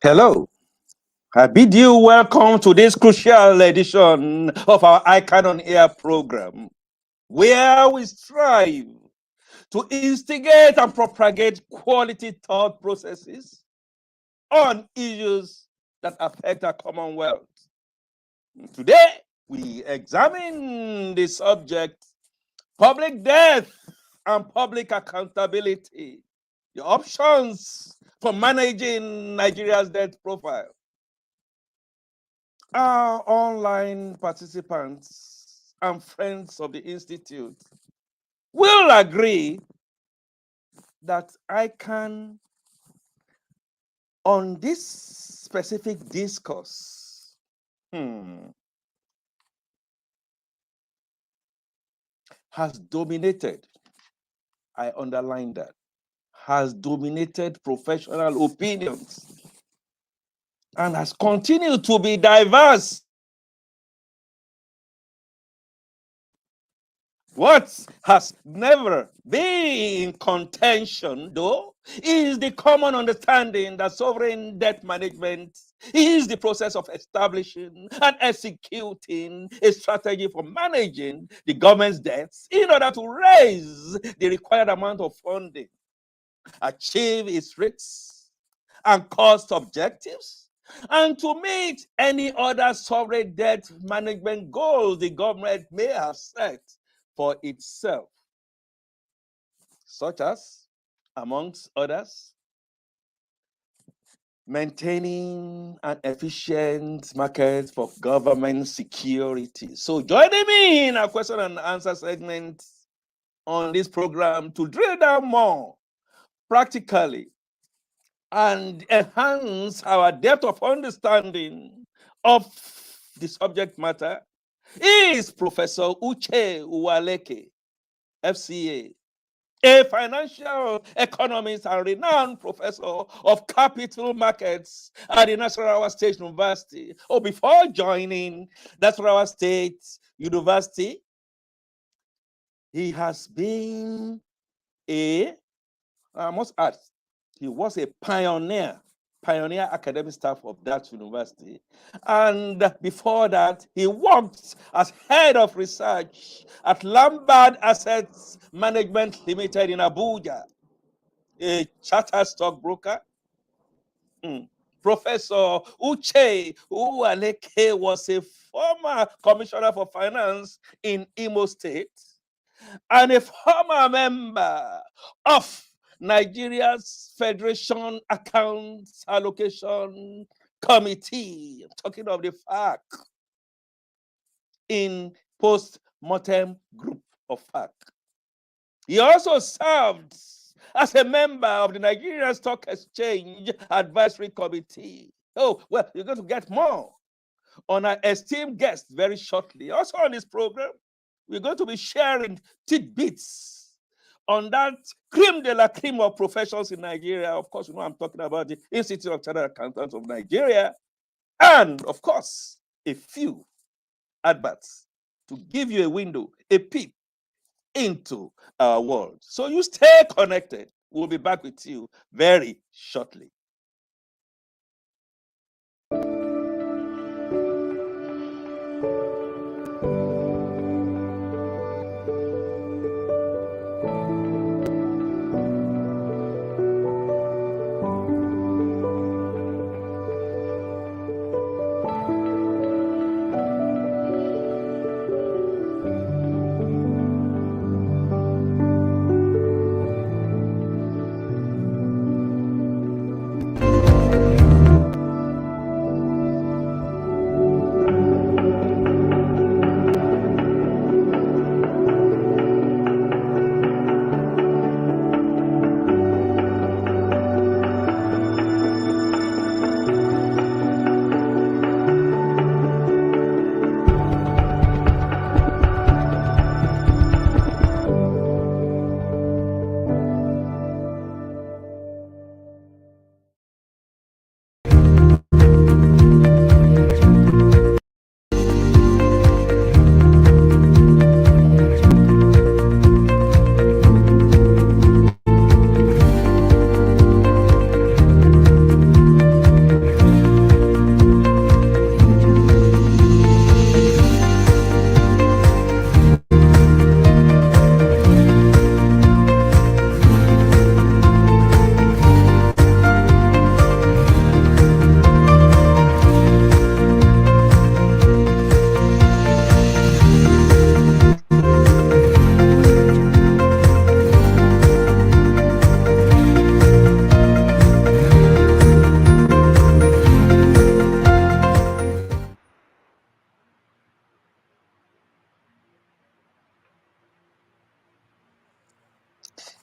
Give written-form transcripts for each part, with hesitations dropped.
Hello, I bid you welcome to this crucial edition of our ICAN on Air program, where we strive to instigate and propagate quality thought processes on issues that affect our Commonwealth. Today, we examine the subject, public death and public accountability, the options for managing Nigeria's death profile. Our online participants and friends of the Institute will agree that ICAN on this specific discourse has dominated, I underline that, has dominated professional opinions and has continued to be diverse. What has never been in contention, though, is the common understanding that sovereign debt management is the process of establishing and executing a strategy for managing the government's debts in order to raise the required amount of funding, achieve its risks and cost objectives, and to meet any other sovereign debt management goals the government may have set for itself, such as, amongst others, maintaining an efficient market for government security. So joining me in our question and answer segment on this program to drill down more practically and enhance our depth of understanding of the subject matter is Professor UCHE UWALEKE, FCA, a financial economist and renowned professor of capital markets at the Nasarawa State University. Before joining Nasarawa State University, he has been I must add, he was a pioneer academic staff of that university. And before that, he worked as head of research at Lombard Assets Management Limited in Abuja, a chartered stockbroker. Professor UCHE UWALEKE was a former commissioner for finance in Imo State and a former member of Nigeria's Federation Accounts Allocation Committee, I'm talking of the FAC, in post-mortem group of FAC. He also served as a member of the Nigerian Stock Exchange Advisory Committee. Well, you're going to get more on our esteemed guest very shortly. Also on this program, we're going to be sharing tidbits on that creme de la creme of professions in Nigeria. Of course, I'm talking about the Institute of Chartered Accountants of Nigeria, and of course, a few adverts to give you a window, a peep into our world. So you stay connected. We'll be back with you very shortly.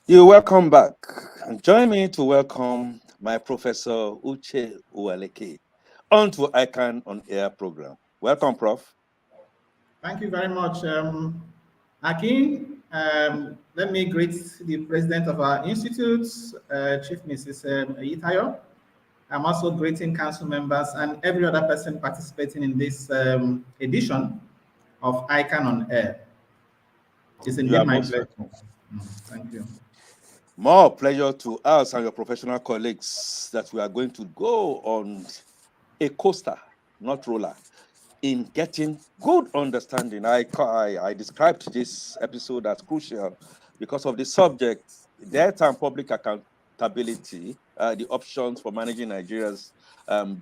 You're welcome back. And join me to welcome my Professor UCHE UWALEKE onto ICAN on Air program. Welcome, Prof. Thank you very much, Akin. Let me greet the president of our institute, Chief Mrs. Eyitayo. I'm also greeting council members and every other person participating in this edition of ICAN on Air. It's indeed my pleasure. Thank you. More pleasure to us and your professional colleagues that we are going to go on a coaster, not roller, in getting good understanding. I described this episode as crucial because of the subject, debt and public accountability, the options for managing Nigeria's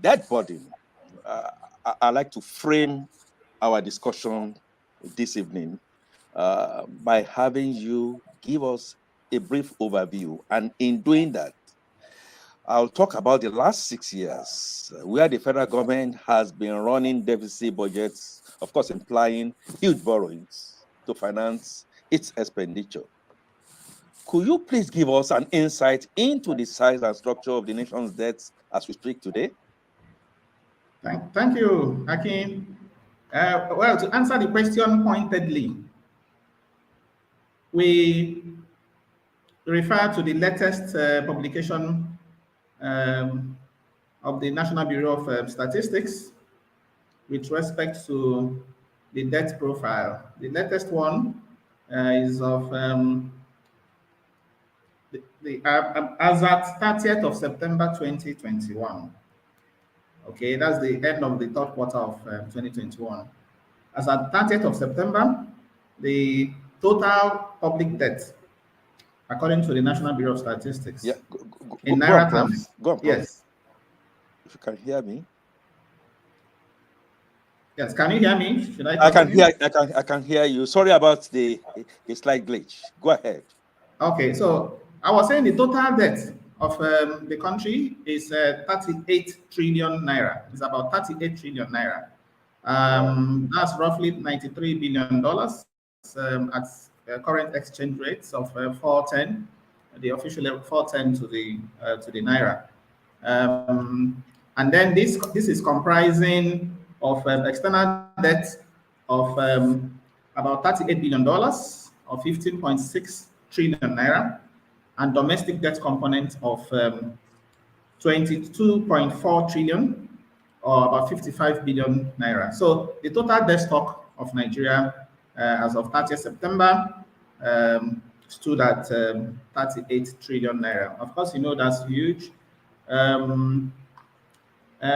debt burden. I like to frame our discussion this evening by having you give us a brief overview. And in doing that, I'll talk about the last 6 years where the federal government has been running deficit budgets, of course, implying huge borrowings to finance its expenditure. Could you please give us an insight into the size and structure of the nation's debts as we speak today? Thank you, Akin. Well, to answer the question pointedly, we refer to the latest publication of the National Bureau of Statistics with respect to the debt profile. The latest one is of as at 30th of September 2021. Okay, that's the end of the third quarter of 2021. As at 30th of September, the total public debt, according to the National Bureau of Statistics, in Naira terms. Go on, Prof. Yes. If you can hear me. Yes, can you hear me? Should I continue? I can hear you. Sorry about the slight glitch. Go ahead. Okay, so I was saying the total debt of the country is 38 trillion naira. It's about 38 trillion naira. That's roughly $93 billion at current exchange rates of 410. The official 410 to the naira. And then this is comprising of external debt of about $38 billion or 15.6 trillion naira, and domestic debt component of 22.4 trillion or about 55 billion naira. So the total debt stock of Nigeria as of 30th September stood at 38 trillion naira. Of course, you know that's huge.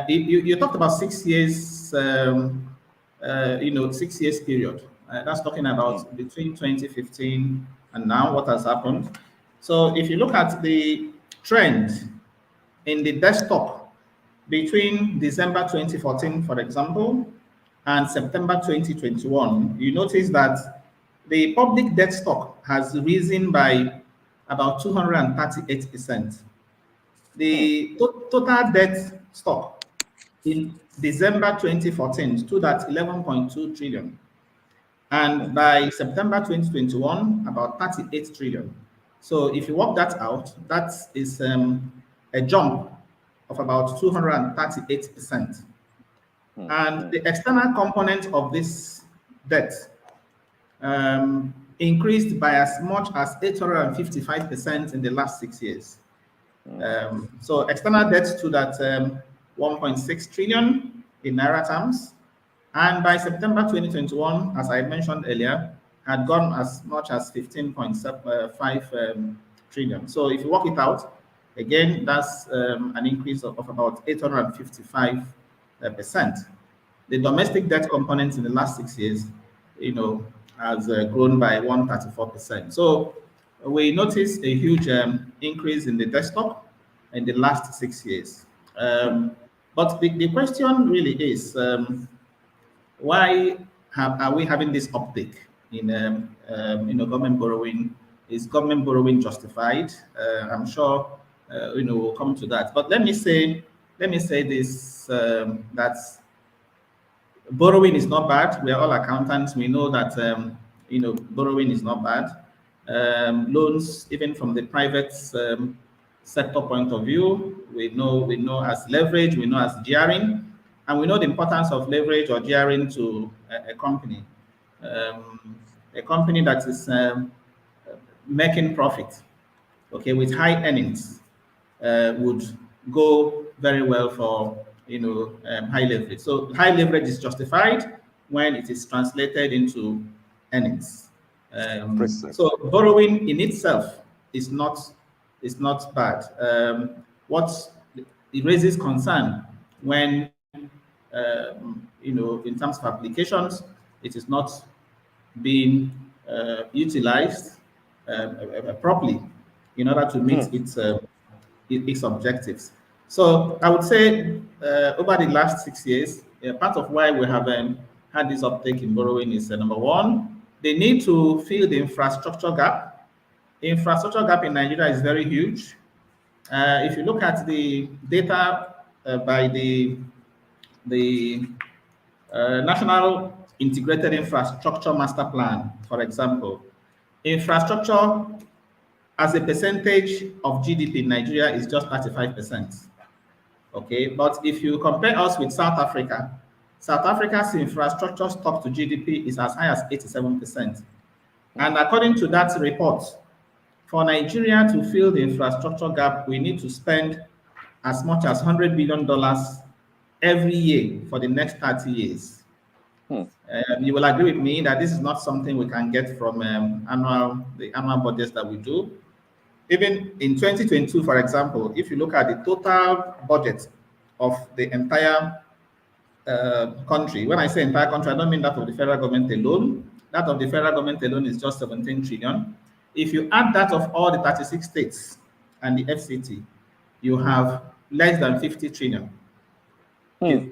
You talked about 6 years, 6 years period. That's talking about between 2015 and now, what has happened. So if you look at the trend in the debt stock between December 2014, for example, and September 2021, you notice that the public debt stock has risen by about 238%. The total debt stock in December 2014 stood at 11.2 trillion. And by September 2021, about 38 trillion. So if you work that out, that is a jump of about 238%. And the external component of this debt increased by as much as 855% in the last 6 years. So external debt stood at 1.6 trillion in naira terms. And by September 2021, as I mentioned earlier, had gone as much as 15.5 trillion. So if you work it out, again, that's an increase of about 855%. The domestic debt component in the last 6 years, has grown by 134%. So we noticed a huge increase in the debt stock in the last 6 years. But the question really is, why are we having this uptick in government borrowing? Is government borrowing justified? I'm sure we'll come to that. But let me say this: that borrowing is not bad. We are all accountants. We know that borrowing is not bad. Loans, even from the private sector point of view, we know as leverage, we know as gearing. And we know the importance of leverage or gearing to a company. A company that is making profit, okay, with high earnings, would go very well for high leverage. So high leverage is justified when it is translated into earnings. So borrowing in itself is not bad. It raises concern when in terms of applications, it is not being utilized properly in order to meet its objectives. So I would say over the last 6 years, part of why we have had this uptake in borrowing is number one, they need to fill the infrastructure gap. The infrastructure gap in Nigeria is very huge. If you look at the data by the National Integrated Infrastructure Master Plan, for example, infrastructure as a percentage of GDP in Nigeria is just 35%. Okay, but if you compare us with South Africa's infrastructure stock to GDP is as high as 87%. And according to that report, for Nigeria to fill the infrastructure gap, we need to spend as much as $100 billion every year for the next 30 years. You will agree with me that this is not something we can get from the annual budgets that we do. Even in 2022, for example, if you look at the total budget of the entire country, when I say entire country, I don't mean that of the federal government alone. That of the federal government alone is just 17 trillion. If you add that of all the 36 states and the FCT, you have less than 50 trillion. Okay.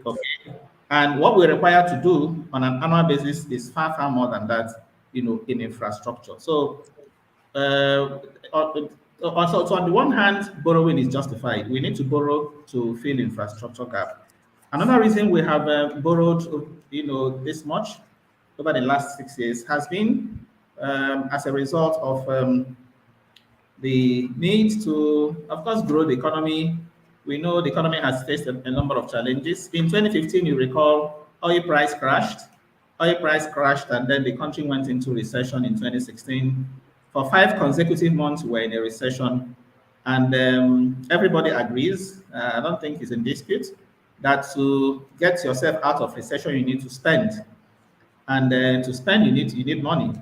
And what we require to do on an annual basis is far, far more than that, in infrastructure. So, so on the one hand, borrowing is justified. We need to borrow to fill infrastructure gap. Another reason we have borrowed, this much over the last 6 years has been as a result of the need to, of course, grow the economy. We know the economy has faced a number of challenges. In 2015, you recall, oil price crashed, and then the country went into recession in 2016. For 5 consecutive months, we're in a recession, and everybody agrees. I don't think it's in dispute that to get yourself out of recession, you need to spend, and to spend, you need money,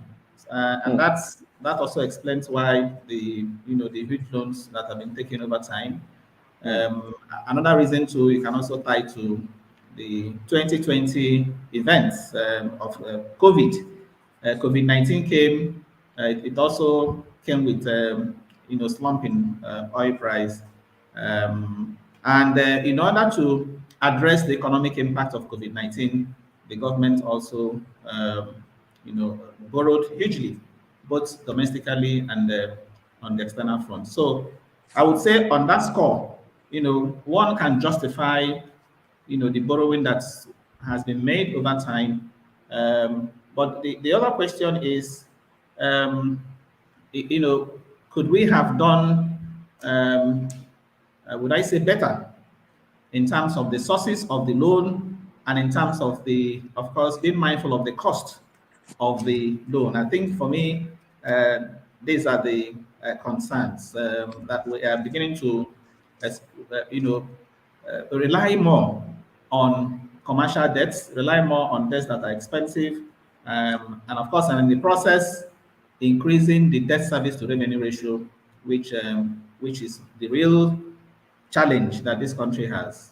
and that also explains why the the huge loans that have been taken over time. Another reason too, you can also tie to the 2020 events of COVID. COVID-19 came. It also came with slumping oil price, and in order to address the economic impact of COVID-19, the government also borrowed hugely, both domestically and on the external front. So I would say on that score, one can justify, the borrowing that has been made over time. But the other question is, um, could we have done, would I say, better in terms of the sources of the loan and in terms of of course, being mindful of the cost of the loan? I think for me, these are the concerns that we are beginning to, rely more on commercial debts, rely more on debts that are expensive, and of course, and in the process, increasing the debt service to revenue ratio, which is the real challenge that this country has.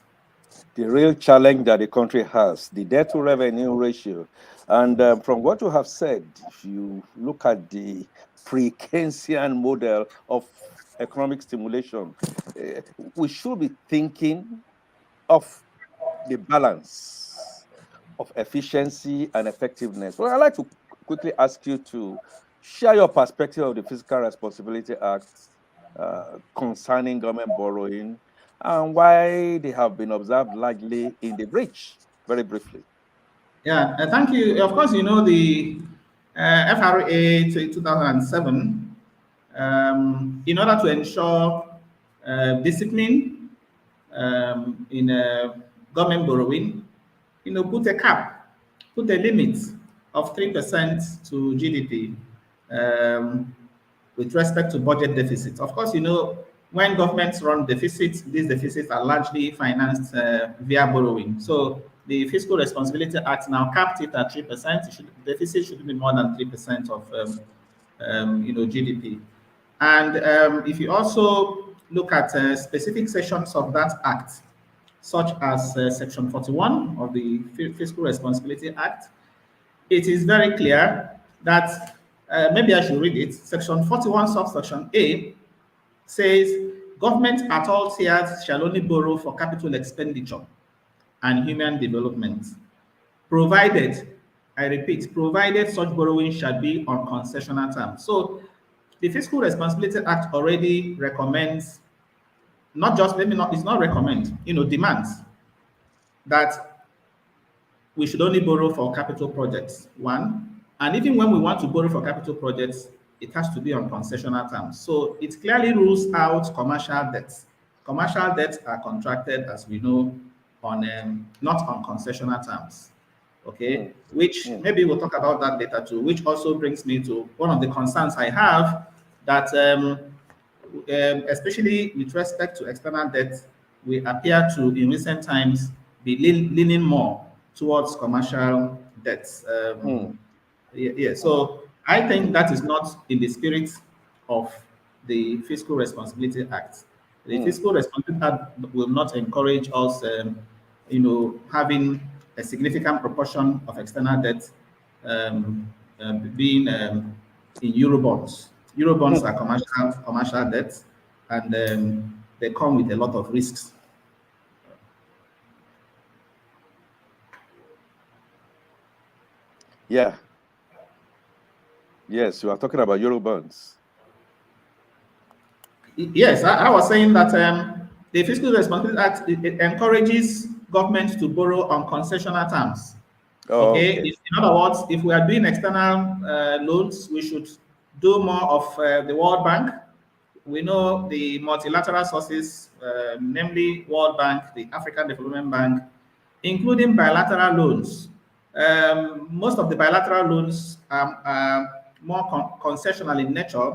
The real challenge that the country has, the debt to revenue ratio. And from what you have said, if you look at the pre-Keynesian model of economic stimulation, we should be thinking of the balance of efficiency and effectiveness. Well, I'd like to quickly ask you to share your perspective of the Fiscal Responsibility Act concerning government borrowing and why they have been observed largely in the breach, very briefly. Yeah, thank you. Of course, the FRA 2007, in order to ensure discipline in government borrowing, put a cap, put a limit of 3% to GDP with respect to budget deficits. Of course, when governments run deficits, these deficits are largely financed via borrowing. So the Fiscal Responsibility Act now capped it at 3%. Deficit should be more than 3% of GDP. And if you also look at specific sections of that act, such as Section 41 of the Fiscal Responsibility Act, it is very clear that maybe I should read it. Section 41, subsection A says, government at all tiers shall only borrow for capital expenditure and human development, provided, I repeat, provided such borrowing shall be on concessional terms. So the Fiscal Responsibility Act already recommends, it's not recommend, demands that we should only borrow for capital projects, one, and even when we want to borrow for capital projects, it has to be on concessional terms. So it clearly rules out commercial debts. Commercial debts are contracted, as we know, on not on concessional terms. Okay, which maybe we'll talk about that later too, which also brings me to one of the concerns I have, that especially with respect to external debt, we appear to, in recent times, be leaning more towards commercial debts. Yeah, so I think that is not in the spirit of the Fiscal Responsibility Act. The Fiscal Responsibility Act will not encourage us, having a significant proportion of external debt being in Eurobonds. Eurobonds are commercial debts, and they come with a lot of risks. Yeah. Yes, you are talking about Eurobonds. Yes, I was saying that the Fiscal Responsibility Act, it encourages governments to borrow on concessional terms. Okay. In other words, if we are doing external loans, we should do more of the World Bank. We know the multilateral sources, namely World Bank, the African Development Bank, including bilateral loans. Most of the bilateral loans are more concessional in nature,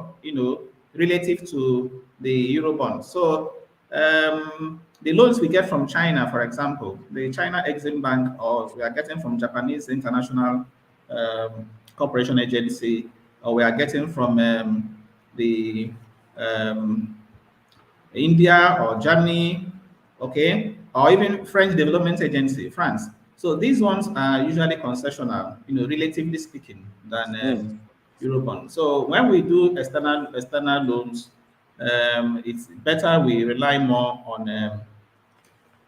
relative to the Eurobond. So The loans we get from China, for example, the China Exim Bank, or we are getting from Japanese International Cooperation Agency, or we are getting from the um, India or Germany, okay, or even French Development Agency, France. So these ones are usually concessional, relatively speaking, than Eurobond. So when we do external loans, it's better we rely more on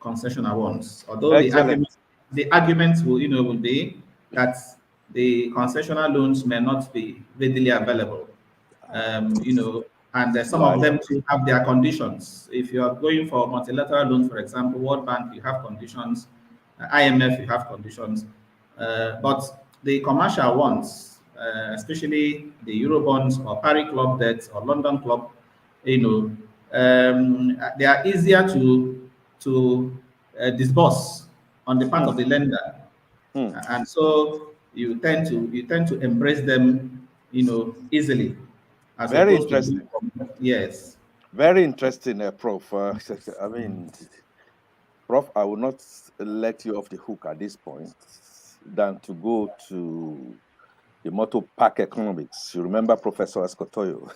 concessional ones. Although Excellent. the argument will be that the concessional loans may not be readily available. And some of Right. them too have their conditions. If you are going for multilateral loans, for example, World Bank, you have conditions. IMF, you have conditions. But the commercial ones, especially the Eurobonds or Paris Club debts or London Club, they are easier to disburse on the part of the lender, and so you tend to embrace them, easily, as Very opposed to doing. interesting. Yes. Very interesting, Prof. I mean, Prof, I will not let you off the hook at this point than to go to the motto Park Economics. You remember Professor Escotoyo?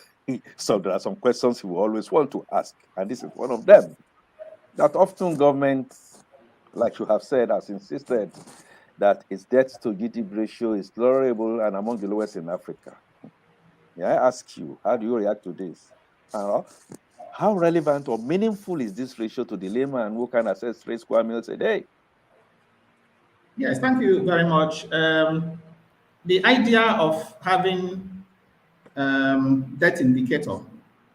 So there are some questions he will always want to ask, and this is one of them. That often governments, like you have said, has insisted that its debt to GDP ratio is tolerable and among the lowest in Africa. May I ask you, how do you react to this? How relevant or meaningful is this ratio to the layman who can access 3 square meals a day? Yes, thank you very much. The idea of having debt indicator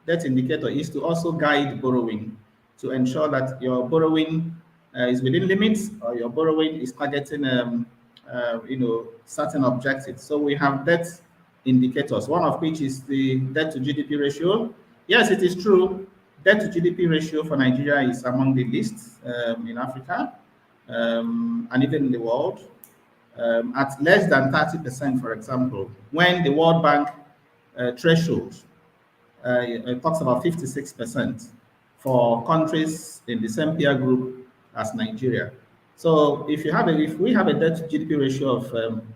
is to also guide borrowing, to ensure that your borrowing is within limits, or your borrowing is targeting certain objectives. So we have debt indicators, one of which is the debt to GDP ratio. Yes, it is true. Debt to GDP ratio for Nigeria is among the least in Africa, and even in the world, at less than 30%, for example, when the World Bank threshold it talks about 56% for countries in the same peer group as Nigeria. So if we have a debt to GDP ratio of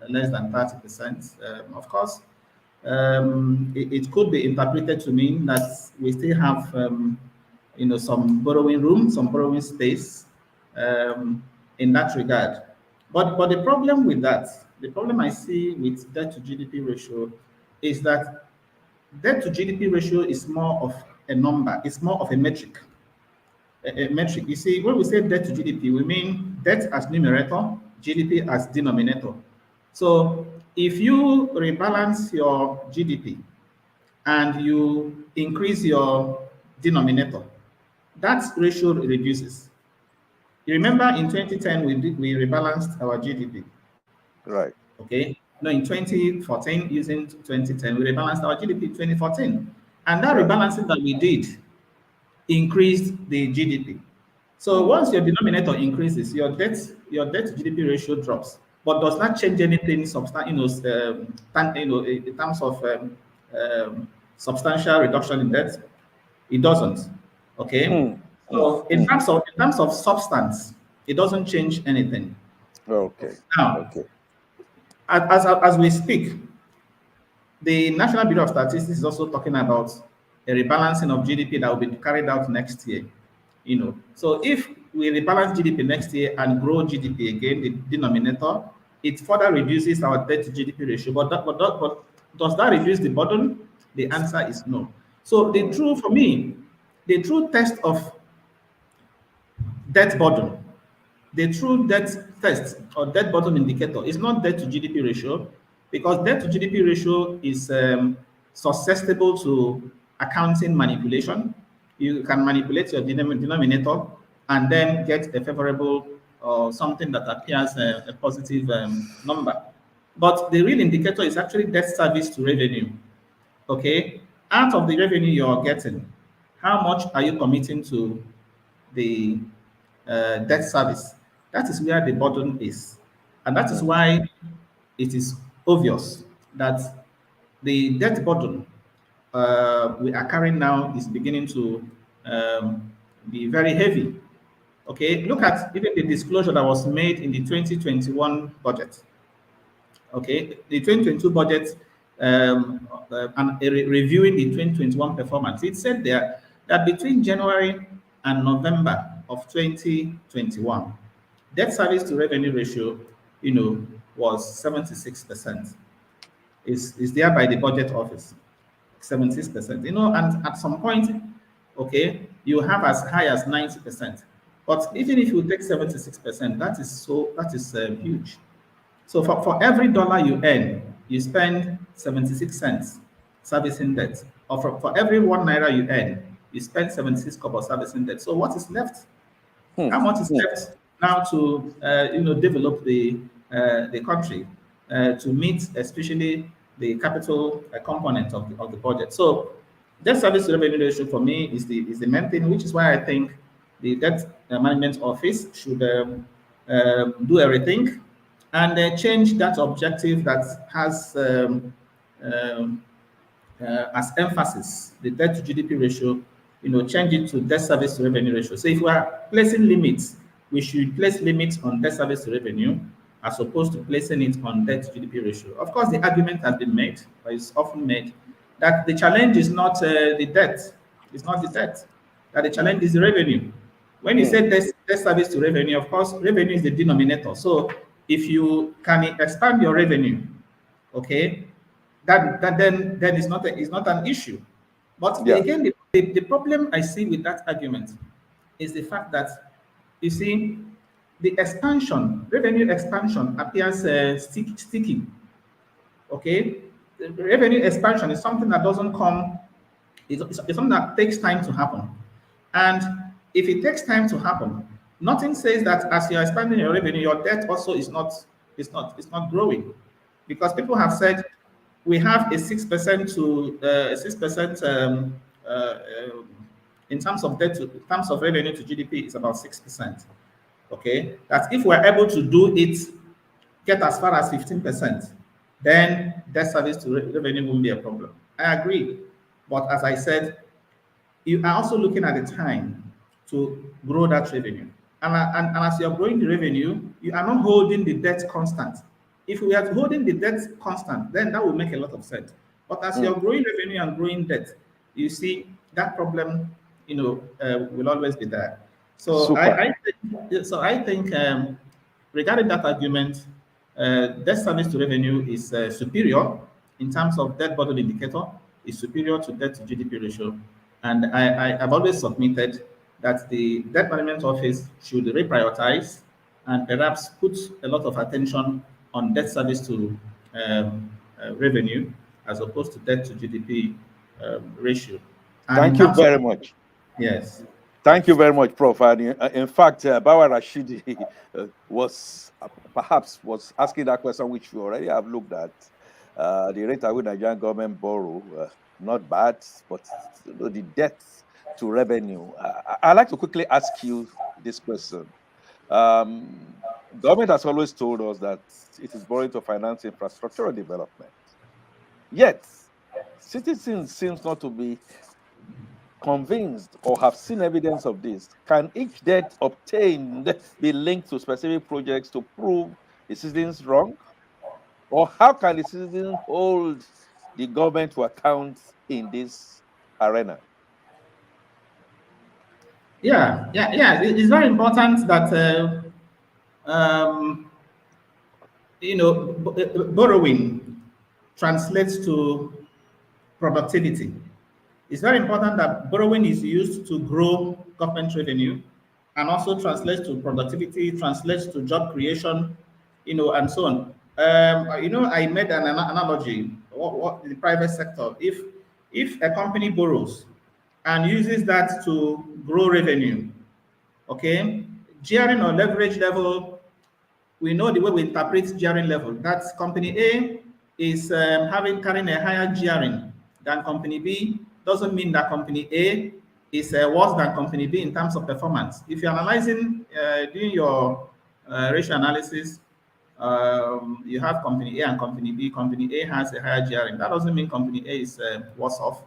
less than 30%, of course, it could be interpreted to mean that we still have some borrowing room, some borrowing space in that regard. But the problem with that, the problem I see with debt to GDP ratio is that debt to GDP ratio is more of a number, it's more of a metric. A metric. You see, when we say debt to GDP, we mean debt as numerator, GDP as denominator. So if you rebalance your GDP and you increase your denominator, that ratio reduces. You remember in 2010 we rebalanced our GDP. Right. Okay. No, in 2014, using 2010, we rebalanced our GDP in 2014. And that Right. rebalancing that we did increased the GDP. So once your denominator increases, your debt to GDP ratio drops, but does not change anything in terms of substantial reduction in debt. It doesn't. Okay. So in terms of substance, it doesn't change anything. Okay. Now, Okay. as we speak, the National Bureau of Statistics is also talking about a rebalancing of GDP that will be carried out next year. So if we rebalance GDP next year and grow GDP again, the denominator, it further reduces our debt to GDP ratio. But does that reduce the burden? The answer is no. So for me, the true test of debt burden, the true debt test or debt burden indicator is not debt to GDP ratio, because debt to GDP ratio is susceptible to accounting manipulation. You can manipulate your denominator and then get a favorable or something that appears a positive number. But the real indicator is actually debt service to revenue. Okay, out of the revenue you're getting, how much are you committing to the debt service? That is where the burden is. And that is why it is obvious that the debt burden we are carrying now is beginning to be very heavy. Okay, look at even the disclosure that was made in the 2021 budget. Okay, the 2022 budget and reviewing the 2021 performance, it said there that between January and November of 2021, debt service to revenue ratio, was 76%. Is there by the budget office, 76%. And at some point, okay, you have as high as 90%. But even if you take 76%, that is huge. So for every dollar you earn, you spend 76 cents servicing debt. Or for every 1 naira you earn, you spend 76 kobo servicing debt. So what is left? How much is left now to develop the country to meet especially the capital component of the budget? So debt service to revenue ratio for me is the main thing, which is why I think the debt management office should do everything and change that objective that has as emphasis the debt to GDP ratio, change it to debt service to revenue ratio. So if we are placing limits, we should place limits on debt service to revenue as opposed to placing it on debt to GDP ratio. Of course, the argument has been made, or is often made, that the challenge is not the debt, it's not the debt, that the challenge is the revenue. When you say debt service to revenue, of course, revenue is the denominator. So if you can expand your revenue, okay, that then is not an issue. But again, the problem I see with that argument is the fact that, you see, the revenue expansion appears sticky. Okay, the revenue expansion is something that doesn't come. It's something that takes time to happen, and if it takes time to happen, nothing says that as you're expanding your revenue, your debt also is not growing, because people have said we have a 6% to 6% in terms of revenue to GDP is about 6%. Okay, that if we're able to do it, get as far as 15%, then debt service to revenue won't be a problem. I agree, but as I said, you are also looking at the time to grow that revenue. And as you're growing the revenue, you are not holding the debt constant. If we are holding the debt constant, then that will make a lot of sense. But as you're growing revenue and growing debt, you see that problem, will always be there. So I think regarding that argument, debt service to revenue is superior in terms of debt burden indicator, is superior to debt to GDP ratio. And I have always submitted that the debt management office should reprioritize and perhaps put a lot of attention on debt service to revenue as opposed to debt to GDP ratio. And thank you very much. Yes. Thank you very much, Prof. And in fact, Bawa Rashidi was asking that question, which we already have looked at. The rate at which Nigerian government borrow, not bad, but the debt to revenue. I'd like to quickly ask you this question. Government has always told us that it is borrowing to finance infrastructural development. Yet, citizens seems not to be convinced or have seen evidence of this. Can each debt obtained be linked to specific projects to prove the citizens wrong? Or how can the citizens hold the government to account in this arena? Yeah. It's very important that borrowing translates to productivity. It's very important that borrowing is used to grow government revenue and also translates to productivity, translates to job creation, and so on. I made an analogy. What the private sector, if a company borrows and uses that to grow revenue, okay, gearing or leverage level, we know the way we interpret gearing level. That's company A is carrying a higher gearing than company B. Doesn't mean that company A is worse than company B in terms of performance. If you're analyzing, doing your ratio analysis, you have company A and company B. Company A has a higher gearing. That doesn't mean company A is worse off.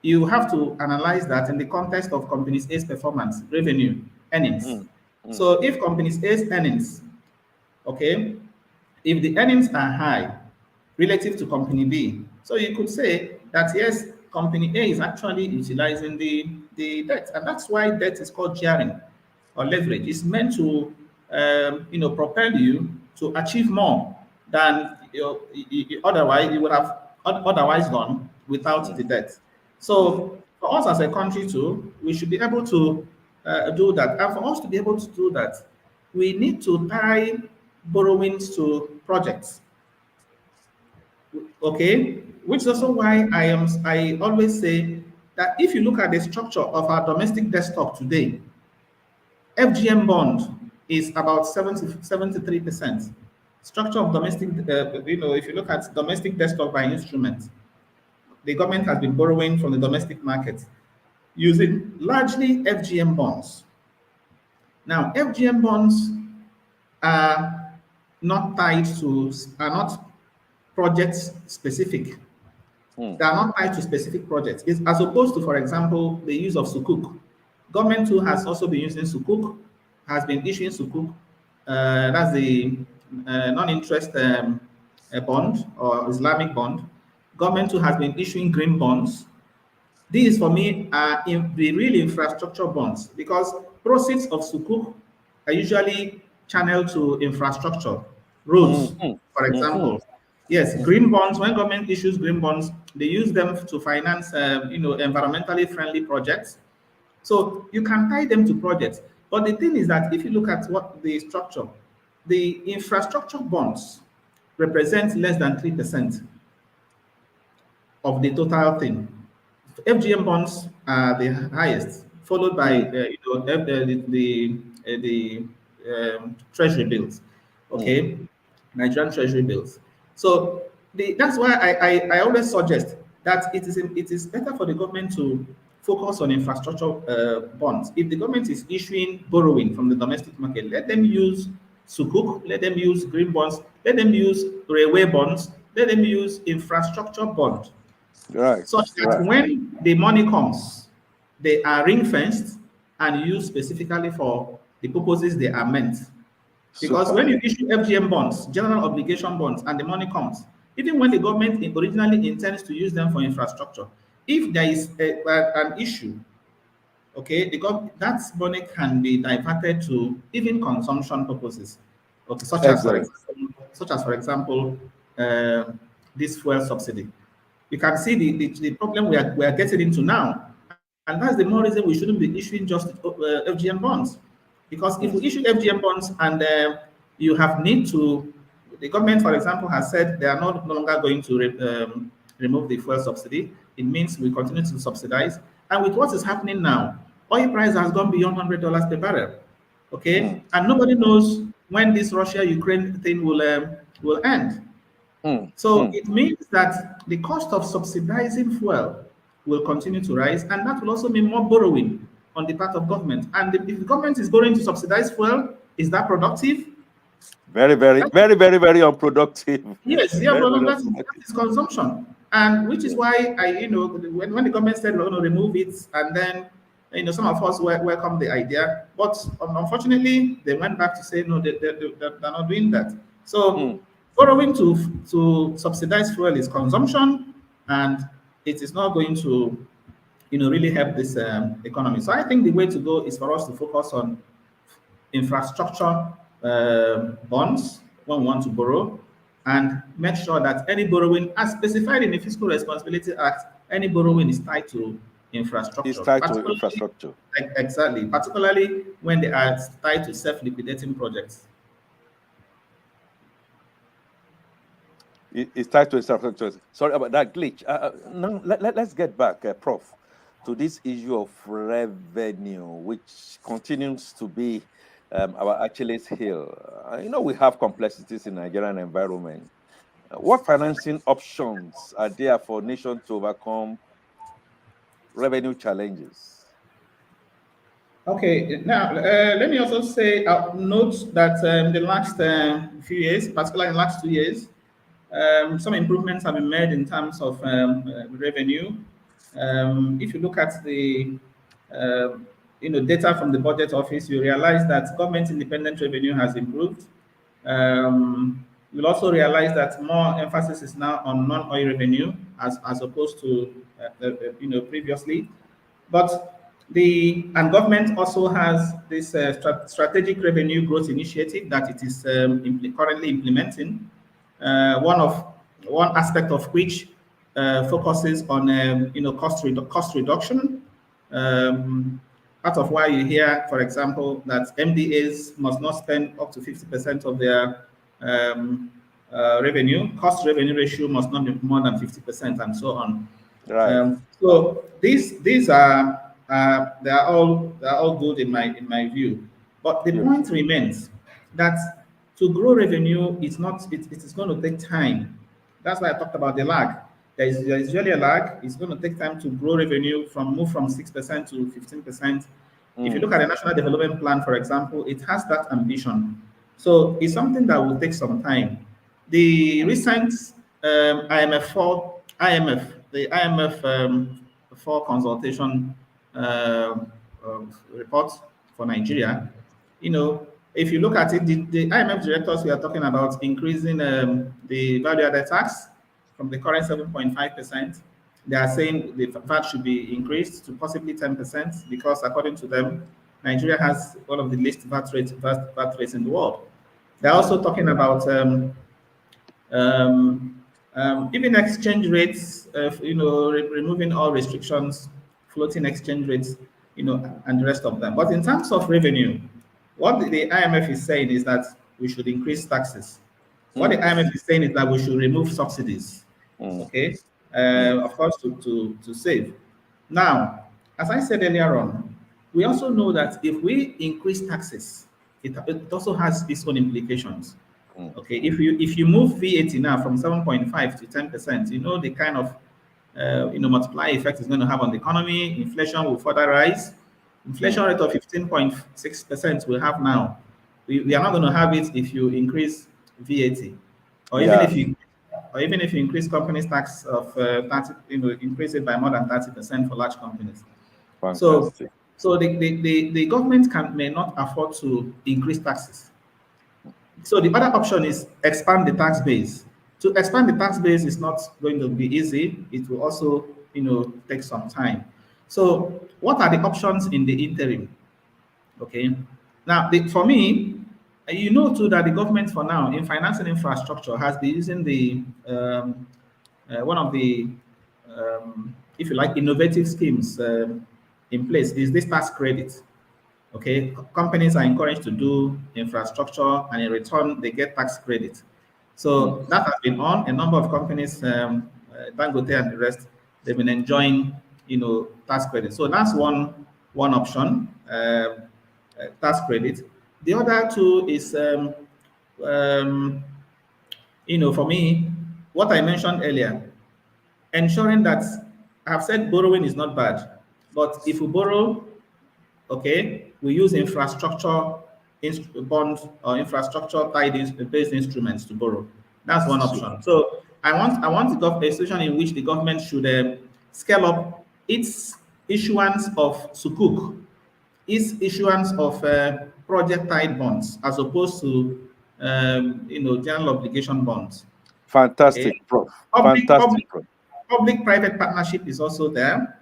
you have to analyze that in the context of companies A's performance, revenue, earnings. So if companies A's earnings, okay, if the earnings are high relative to company B, so you could say that yes, company A is actually utilizing the debt, and that's why debt is called gearing or leverage. It's meant to propel you to achieve more than otherwise you would have otherwise done without the debt. So for us as a country too, we should be able to do that. And for us to be able to do that, we need to tie borrowings to projects. Okay, which is also why I always say that if you look at the structure of our domestic desktop today, FGM bond is about 73%. Structure of domestic, if you look at domestic desktop by instrument, the government has been borrowing from the domestic market using largely FGM bonds. Now, FGM bonds are not tied to, are not project specific. They are not tied to specific projects. It's as opposed to, for example, the use of Sukuk. Government too has also been using Sukuk, has been issuing Sukuk. That's the non-interest bond or Islamic bond. Government too has been issuing green bonds. These, for me, are the real infrastructure bonds because proceeds of Sukuk are usually channeled to infrastructure, roads, for example. Yes, green bonds, when government issues green bonds, they use them to finance, environmentally friendly projects. So you can tie them to projects. But the thing is that if you look at what the structure, the infrastructure bonds represent less than 3% of the total thing. FGM bonds are the highest, followed by the treasury bills, okay, Nigerian treasury bills. So that's why I always suggest that it is better for the government to focus on infrastructure bonds. If the government is issuing borrowing from the domestic market, let them use Sukuk, let them use green bonds, let them use railway bonds, let them use infrastructure bond. Right. Such that when the money comes, they are ring-fenced and used specifically for the purposes they are meant. Because when you issue FGM bonds, general obligation bonds, and the money comes, even when the government originally intends to use them for infrastructure, if there is an issue, okay, that money can be diverted to even consumption purposes, okay, such as for example, this fuel subsidy. You can see the problem we are getting into now, and that's the more reason we shouldn't be issuing just FGM bonds, because if we issue FGM bonds and you have need to, the government, for example, has said they are no longer going to remove the fuel subsidy. It means we continue to subsidize, and with what is happening now, oil price has gone beyond $100 per barrel. Okay, and nobody knows when this Russia-Ukraine thing will end. So it means that the cost of subsidizing fuel will continue to rise, and that will also mean more borrowing on the part of government. And if the government is going to subsidize fuel, is that productive? Very, very unproductive. Yes, yeah, but that is consumption, and which is why when the government said we're going to remove it, and then some of us welcome the idea, but unfortunately they went back to say no, they're not doing that. So borrowing to subsidize fuel is consumption, and it is not going to really help this economy. So I think the way to go is for us to focus on infrastructure bonds when we want to borrow, and make sure that any borrowing, as specified in the Fiscal Responsibility Act, any borrowing is tied to infrastructure. It's tied to infrastructure. Exactly, particularly when they are tied to self-liquidating projects. It's tied to infrastructure. Sorry about that glitch. Now let's get back, Prof, to this issue of revenue, which continues to be our Achilles heel. We have complexities in Nigerian environment. What financing options are there for nations to overcome revenue challenges? Okay, now let me also say, note that the last few years, particularly in the last 2 years, some improvements have been made in terms of revenue. If you look at the data from the budget office, you realize that government independent revenue has improved. You'll also realize that more emphasis is now on non-oil revenue as opposed to previously. But government also has this strategic revenue growth initiative that it is currently implementing. One aspect of which focuses on cost reduction. Part of why you hear, for example, that MDAs must not spend up to 50% of their revenue. Cost revenue ratio must not be more than 50%, and so on. Right. So these are they are all good in my view. But the point remains that to grow revenue, it is going to take time. That's why I talked about the lag. There is usually a lag. It's going to take time to grow revenue move from 6% to 15%. If you look at the National Development Plan, for example, it has that ambition. So it's something that will take some time. The recent IMF 4 consultation report for Nigeria, if you look at it, the IMF directors we are talking about increasing the value-added tax from the current 7.5%. They are saying the VAT should be increased to possibly 10% because, according to them, Nigeria has one of the least VAT rates in the world. They're also talking about even exchange rates, removing all restrictions, floating exchange rates, and the rest of them. But in terms of revenue, what the IMF is saying is that we should increase taxes. What the IMF is saying is that we should remove subsidies. Okay, of course, to save. Now, as I said earlier on, we also know that if we increase taxes, it also has its own implications. Okay, if you move VAT now from 7.5 to 10%, you know the kind of multiplier effect is going to have on the economy. Inflation will further rise. Inflation rate of 15.6% we have now. We are not going to have it if you increase VAT, or even if you increase companies tax of 30, increase it by more than 30% for large companies. Fantastic. So the government may not afford to increase taxes. So the other option is expand the tax base. To expand the tax base is not going to be easy. It will also, take some time. So what are the options in the interim? Okay. Now, for me, too, that the government for now in financing infrastructure has been using the one of the, if you like, innovative schemes in place is this tax credit. Okay, companies are encouraged to do infrastructure, and in return they get tax credit. So that has been on. A number of companies, Dangote and the rest, they've been enjoying, tax credit. So that's one option, tax credit. The other two is, for me, what I mentioned earlier, ensuring that I've said borrowing is not bad, but if we borrow, okay, we use infrastructure bond or infrastructure based instruments to borrow. That's one option. So I want a situation in which the government should scale up its issuance of sukuk, its issuance of project-tied bonds, as opposed to general obligation bonds. Fantastic, okay. Prof. Public-private partnership is also there.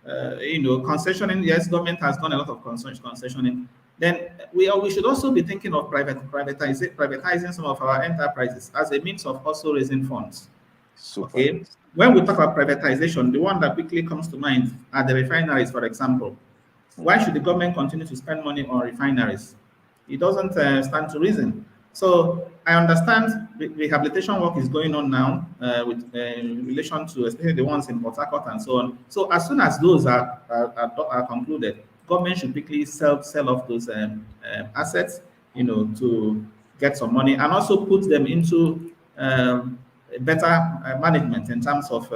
Concessioning, yes, government has done a lot of concessioning. Then we should also be thinking of privatizing some of our enterprises as a means of also raising funds. Super. Okay. When we talk about privatization, the one that quickly comes to mind are the refineries, for example. Why should the government continue to spend money on refineries? It doesn't stand to reason. So I understand the rehabilitation work is going on now with in relation to especially the ones in Port Harcourt and so on. So as soon as those are concluded, government should quickly sell off those assets, to get some money, and also put them into better management in terms of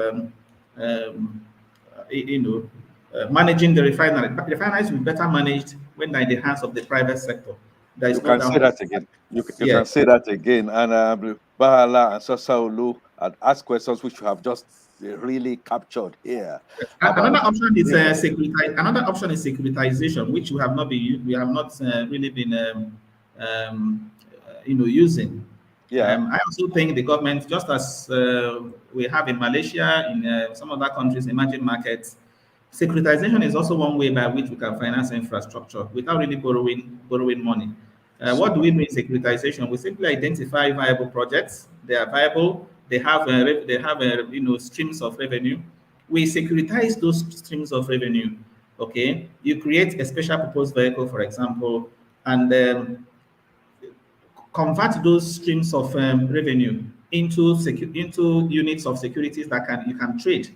managing the refinery. Refineries will be better managed when they're in the hands of the private sector. You can say that again. You can say that again. And Bahala and Sosaulu had asked questions which you have just really captured here. Another option is another option is securitization, which we have not really been using. Yeah. I also think the government, just as we have in Malaysia, in some other countries, emerging markets, securitization is also one way by which we can finance infrastructure without really borrowing money. What do we do in securitization? We simply identify viable projects. They are viable. They have streams of revenue. We securitize those streams of revenue. Okay, you create a special purpose vehicle, for example, and convert those streams of revenue into units of securities that you can trade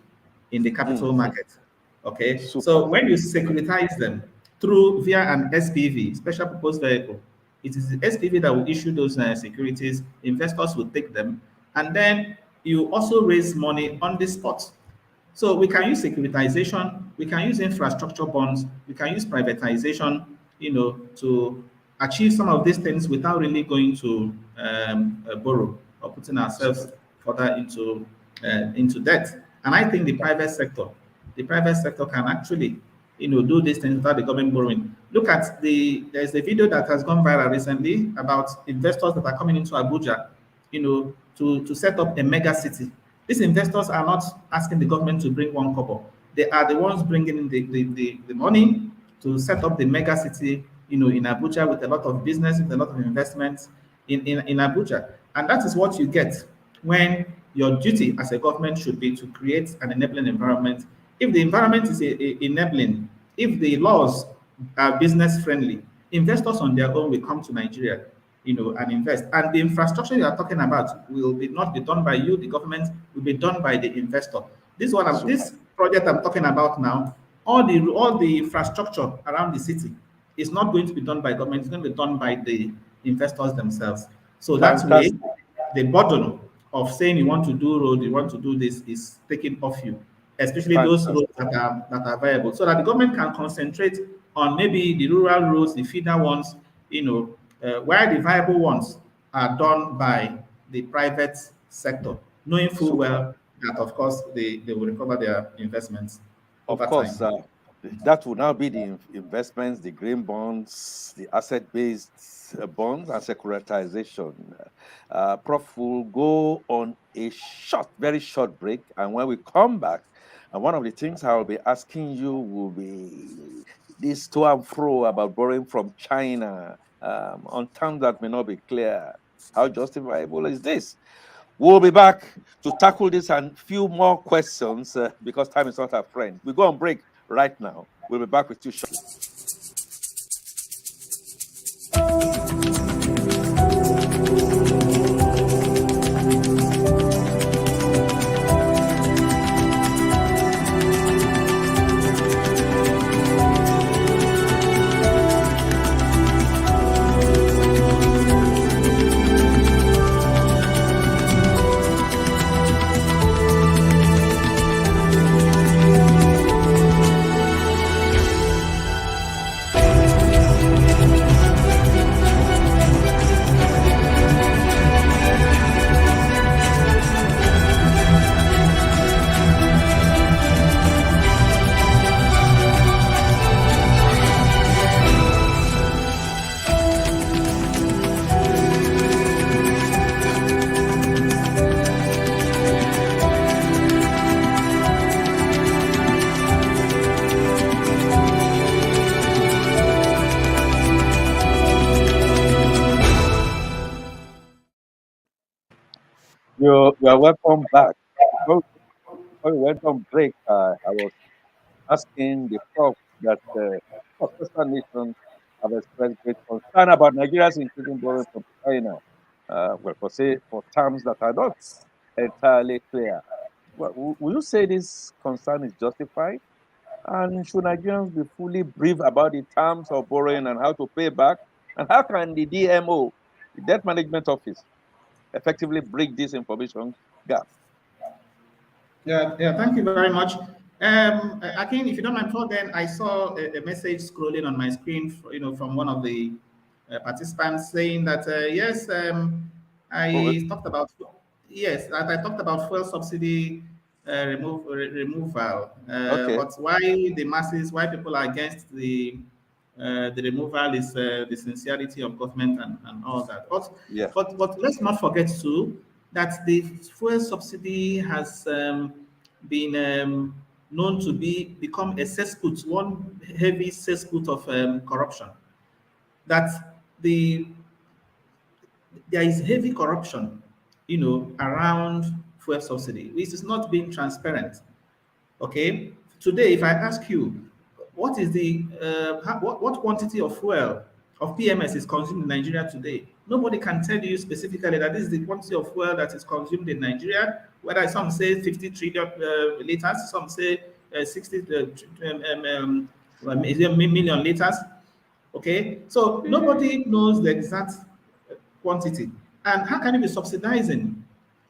in the capital market. Okay, so when you securitize them via an SPV, special purpose vehicle, it is the SPV that will issue those securities. Investors will take them, and then you also raise money on the spot. So we can use securitization, we can use infrastructure bonds, we can use privatization, to achieve some of these things without really going to borrow or putting ourselves further into debt. And I think the private sector can actually, do these things without the government borrowing. Look at there's a video that has gone viral recently about investors that are coming into Abuja, to set up a mega city. These investors are not asking the government to bring one kobo. They are the ones bringing in the money to set up the mega city, in Abuja, with a lot of business, with a lot of investments in Abuja. And that is what you get when your duty as a government should be to create an enabling environment. If the environment is enabling, if the laws are business friendly, investors on their own will come to Nigeria, and invest. And the infrastructure you are talking about will not be done by you, the government, will be done by the investor. This project I'm talking about now, all the infrastructure around the city is not going to be done by government, it's going to be done by the investors themselves. So that way, the burden of saying you want to do road, you want to do this is taken off you, especially those roads that are viable, so that the government can concentrate on maybe the rural roads, the feeder ones, while the viable ones are done by the private sector, knowing full well that, of course, they will recover their investments over time. That will now be the investments, the green bonds, the asset-based bonds, and securitization. Prof will go on a very short break, and when we come back, and one of the things I will be asking you will be this to and fro about borrowing from China, on terms that may not be clear. How justifiable is this? We'll be back to tackle this and few more questions because time is not our friend. We go on break right now. We'll be back with you shortly. You are welcome back. Before we went on break, I was asking the Prof that Western nations have expressed great concern about Nigeria's increasing borrowing from China. For terms that are not entirely clear. Will you say this concern is justified? And should Nigerians be fully briefed about the terms of borrowing and how to pay back? And how can the DMO, the Debt Management Office, effectively bridge this information gap? Yeah, thank you very much. Again, if you don't mind, before then, I saw a message scrolling on my screen, from one of the participants saying that I talked about fuel subsidy removal. Okay. But why the masses, why people are against the removal is the sincerity of government and all that. Yeah. But let's not forget too that the fuel subsidy has been known to become a cesspit, one heavy cesspit of corruption. That there is heavy corruption, around fuel subsidy, which is not being transparent. Okay. Today, if I ask you, what is what quantity of fuel of PMS is consumed in Nigeria today? Nobody can tell you specifically that this is the quantity of fuel that is consumed in Nigeria. Whether some say 50 trillion liters, some say 60 million liters. Okay, so nobody knows the exact quantity. And how can you be subsidizing,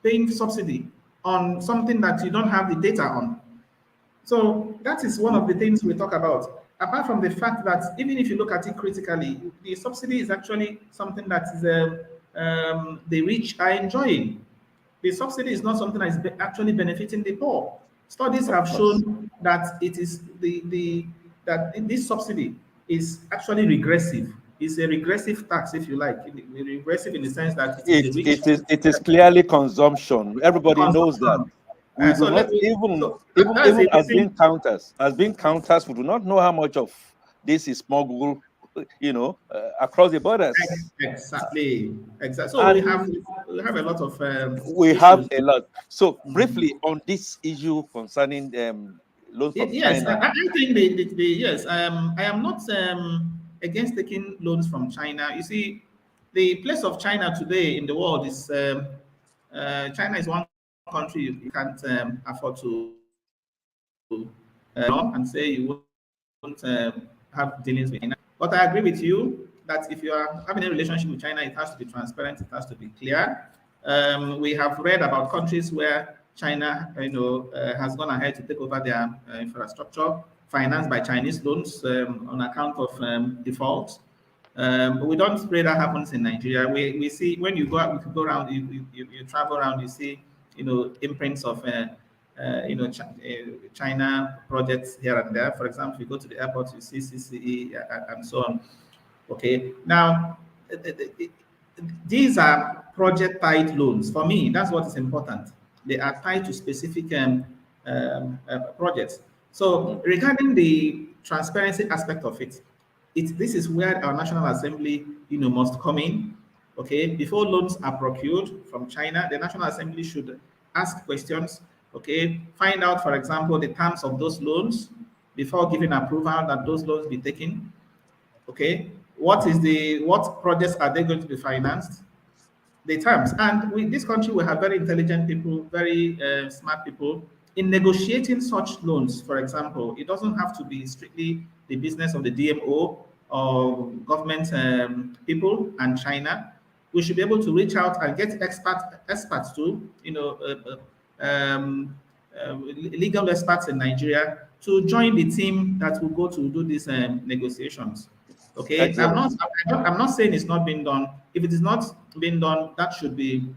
paying subsidy on something that you don't have the data on? So that is one of the things we talk about. Apart from the fact that even if you look at it critically, the subsidy is actually something that is the rich are enjoying. The subsidy is not something that is actually benefiting the poor. Studies Of have course. shown that it is that this subsidy is actually regressive. It's a regressive tax, if you like. Regressive in the sense that it is the rich It is clearly consumption. Everybody knows that. consumption. We So do not let me. even So that is the as being reason. counters, we do not know how much of this is smuggled, across the borders. Exactly, exactly. So And we have a lot of we have issues. a lot. So Mhm. briefly on this issue concerning loans from Yes, China. I think yes. I am not against taking loans from China. You see, the place of China today in the world is China is one country you can't afford to and say you won't have dealings with China. But I agree with you that if you are having a relationship with China, it has to be transparent, it has to be clear. We have read about countries where China, has gone ahead to take over their infrastructure financed by Chinese loans on account of default. But we don't pray that happens in Nigeria. We see when you go out, if you go around, you travel around, you see, imprints of China projects here and there. For example, if you go to the airport, you see CCE and so on. Okay, now these are project-tied loans. For me, that's what is important. They are tied to specific projects. So Mm. regarding the transparency aspect of it, this is where our National Assembly, must come in. Okay, before loans are procured from China, the National Assembly should ask questions. Okay, find out, for example, the terms of those loans before giving approval that those loans be taken. Okay, what projects are they going to be financed? The terms. And this country will have very intelligent people, very smart people in negotiating such loans. For example, it doesn't have to be strictly the business of the DMO or government people and China. We should be able to reach out and get experts to, legal experts in Nigeria to join the team that will go to do these negotiations. Okay, Excellent. I'm not saying it's not being done. If it is not being done, that should be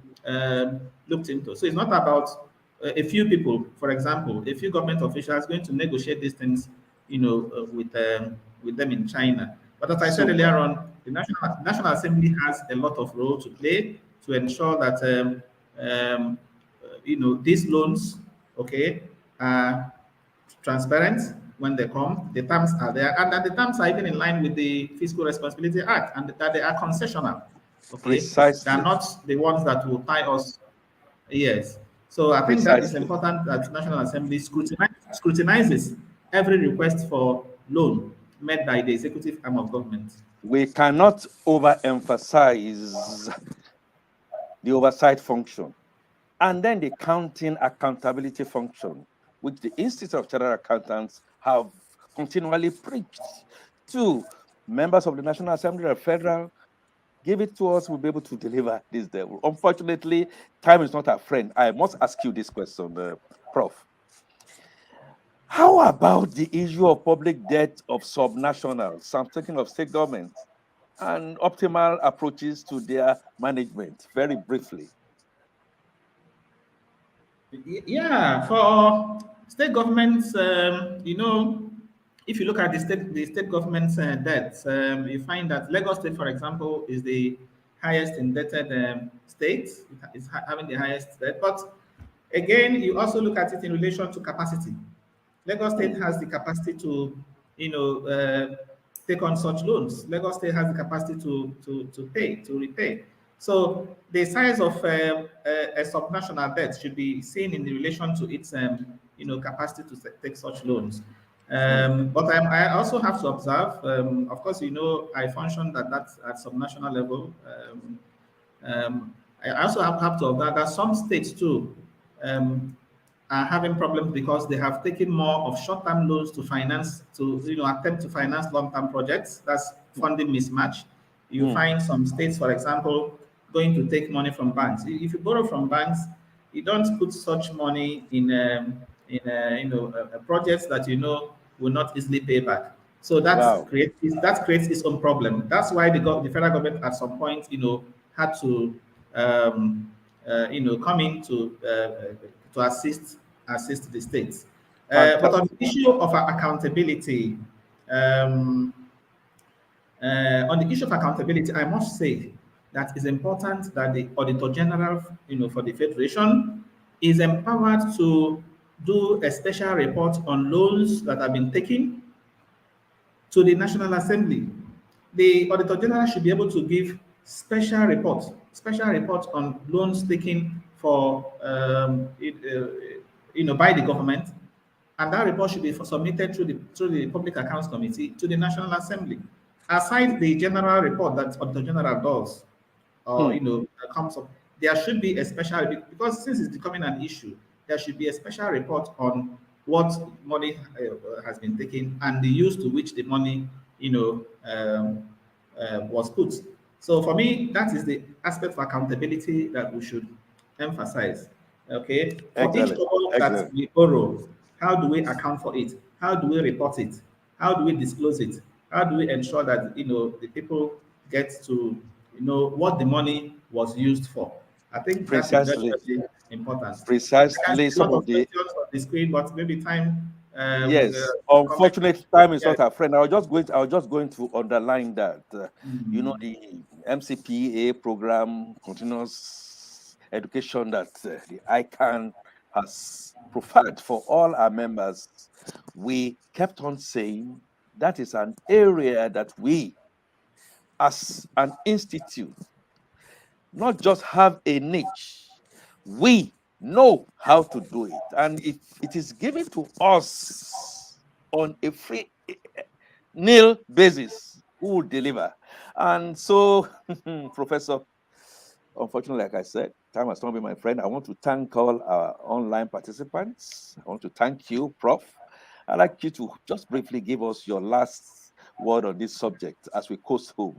looked into. So it's not about a few people, for example, a few government officials going to negotiate these things, with them in China. But as I said Super. earlier on, the National Assembly has a lot of role to play to ensure that these loans, okay, are transparent when they come, the terms are there, and that the terms are even in line with the Fiscal Responsibility Act, and that they are concessional. Okay, they are Precisely. not the ones that will tie us. Yes. So I think that is Precisely. important that National Assembly scrutinizes every request for loan made by the executive arm of government. We cannot overemphasize the oversight function and then the counting accountability function, which the Institute of Chartered Accountants have continually preached to members of the National Assembly of Federal. Give it to us, we'll be able to deliver this devil. Unfortunately, time is not our friend. I must ask you this question, Prof. How about the issue of public debt of subnationals? I'm thinking of state governments and optimal approaches to their management, very briefly. Yeah, for state governments, if you look at the state government's debts, you find that Lagos State, for example, is the highest indebted state. It's having the highest debt. But again, you also look at it in relation to capacity. Lagos State has the capacity to, take on such loans. Lagos State has the capacity to repay. So the size of a subnational debt should be seen in relation to its, capacity to take such loans. But I also have to observe, of course, I function that's at subnational level. I also have to observe that some states too um, are having problems because they have taken more of short-term loans to finance, to attempt to finance long-term projects. That's funding mismatch. You find some states, for example, going to take money from banks. If you borrow from banks, you don't put such money in projects that will not easily pay back. So Wow. that creates its own problem. That's why the federal government at some point had to come in to assist the states. But on Fantastic. the issue of accountability, um, I must say that it's important that the Auditor General, for the Federation, is empowered to do a special report on loans that have been taken to the National Assembly. The Auditor General should be able to give special reports on loans taken for by the government, and that report should be submitted through the Public Accounts Committee to the National Assembly. Aside the general report that Auditor General does, or that comes up, there should be a special, because since it's becoming an issue, there should be a special report on what money has been taken and the use to which the money was put. So for me, that is the aspect of accountability that we should emphasize. Okay, for each Excellent. kobo that Excellent. we borrow, how do we account for it? How do we report it? How do we disclose it? How do we ensure that the people get to what the money was used for? I think that is very, Precisely. very important. I can Precisely see a some lot of of the questions on the screen, but maybe time yes. comment. Unfortunately, time is Yes. not our friend. I was just going to underline that Mm. the MCPA program, continuous education that the ICAN has provided for all our members. We kept on saying that is an area that we, as an institute, not just have a niche, we know how to do it. And if it is given to us on a free nil basis, who will deliver? And so, Professor, unfortunately, like I said, time has not been my friend. I want to thank all our online participants. I want to thank you, Prof. I'd like you to just briefly give us your last word on this subject as we coast home.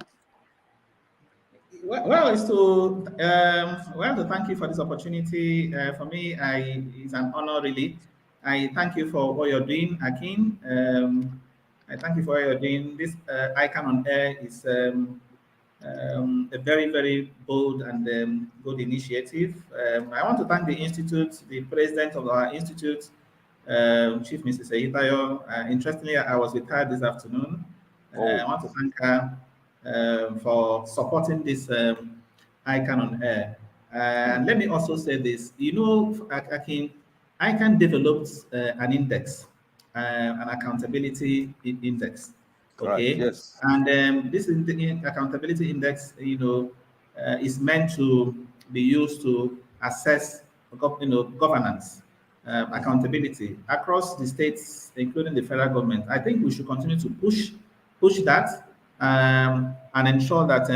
Well, to thank you for this opportunity. For me, it's an honor really. I thank you for what you're doing, Akin. I thank you for what you're doing. This ICAN on Air is a very, very bold and good initiative. I want to thank the institute, the president of our institute, Chief Mrs. Eitayo. Interestingly, I was with her this afternoon. I Oh, want to thank her for supporting this ICAN on Air. And let me also say this, Akin, ICAN developed an index, an accountability index, right. okay? Yes. And this is the accountability index, is meant to be used to assess, governance, accountability across the states, including the federal government. I think we should continue to push that and ensure that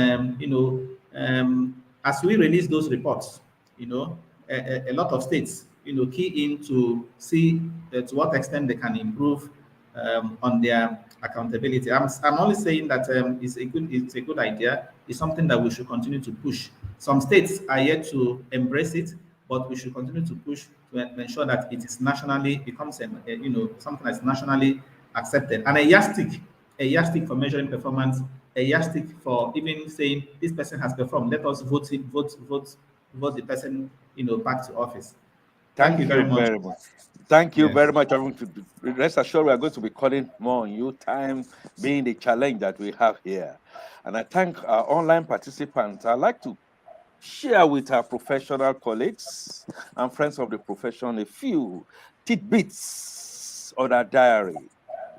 as we release those reports, a lot of states key in to see to what extent they can improve on their accountability. I'm only saying that it's a good idea. It's something that we should continue to push. Some states are yet to embrace it, but we should continue to push to ensure that it is nationally becomes something that's nationally accepted, and a yardstick for measuring performance, a yardstick for even saying this person has performed. Let us vote the person back to office. Thank you very much. Thank you Yes. very much. Rest assured, we are going to be calling more on you, time being the challenge that we have here. And I thank our online participants. I'd like to share with our professional colleagues and friends of the profession a few tidbits on our diary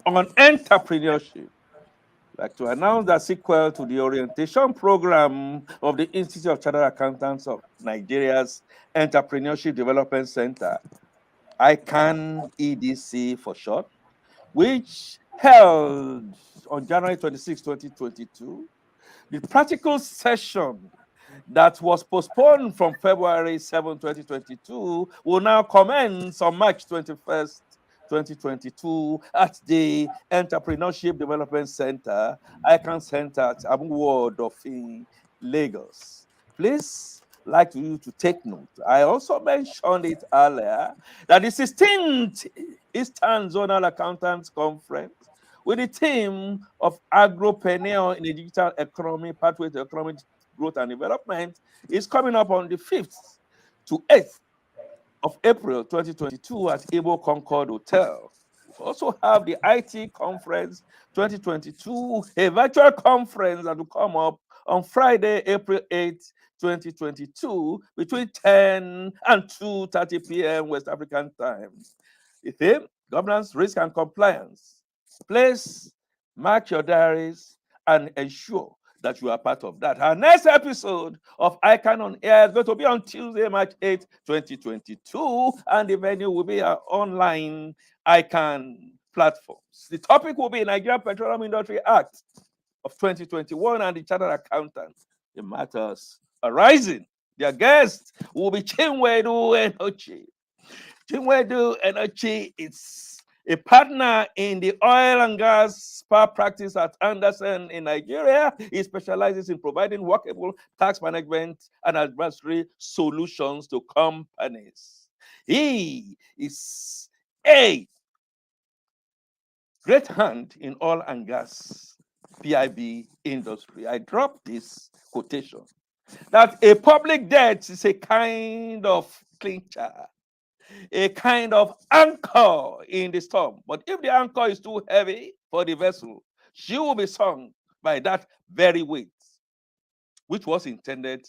on entrepreneurship. I'd like to announce the sequel to the orientation program of the Institute of Chartered Accountants of Nigeria's Entrepreneurship Development Center, ICAN EDC for short, which held on January 26, 2022. The practical session that was postponed from February 7, 2022 will now commence on March 21st, 2022 at the Entrepreneurship Development Center, ICAN Center at Amuwo Odofin, Lagos. Please like you to take note. I also mentioned it earlier that the 16th Eastern Zonal Accountants Conference with the theme of agropreneur in the digital economy, pathway to economic growth and development is coming up on the 5th to 8th of April 2022 at Ebo Concord Hotel. We also have the IT Conference 2022, a virtual conference that will come up on Friday, April 8th, 2022, between 10 and 2:30 p.m. West African time. The theme, governance, risk, and compliance. Please mark your diaries and ensure that you are part of that. Our next episode of ICAN on Air is going to be on Tuesday, March 8, 2022, and the venue will be our online ICAN platforms. The topic will be Nigerian Petroleum Industry Act of 2021 and the Chartered Accountant. The matters arising. Their guest will be Chinwedu Enochi. Chinwedu Enochi is a partner in the oil and gas power practice at Anderson in Nigeria. He specializes in providing workable tax management and advisory solutions to companies. He is a great hand in oil and gas PIB industry. I dropped this quotation that a public debt is a kind of clincher, a kind of anchor in the storm. But if the anchor is too heavy for the vessel, she will be sunk by that very weight, which was intended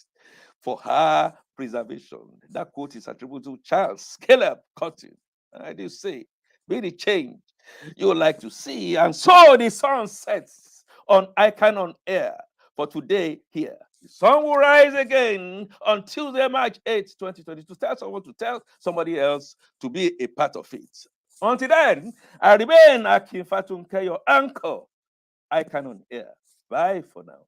for her preservation. That quote is attributed to Charles Caleb Cotton. I do say, be the change you would like to see. And so the sun sets on ICAN on Air for today here. The sun will rise again on Tuesday, March 8th, 2022. Tell someone to tell somebody else to be a part of it. Until then, I remain Akin Fatunke, your anchor, ICAN on Air. Bye for now.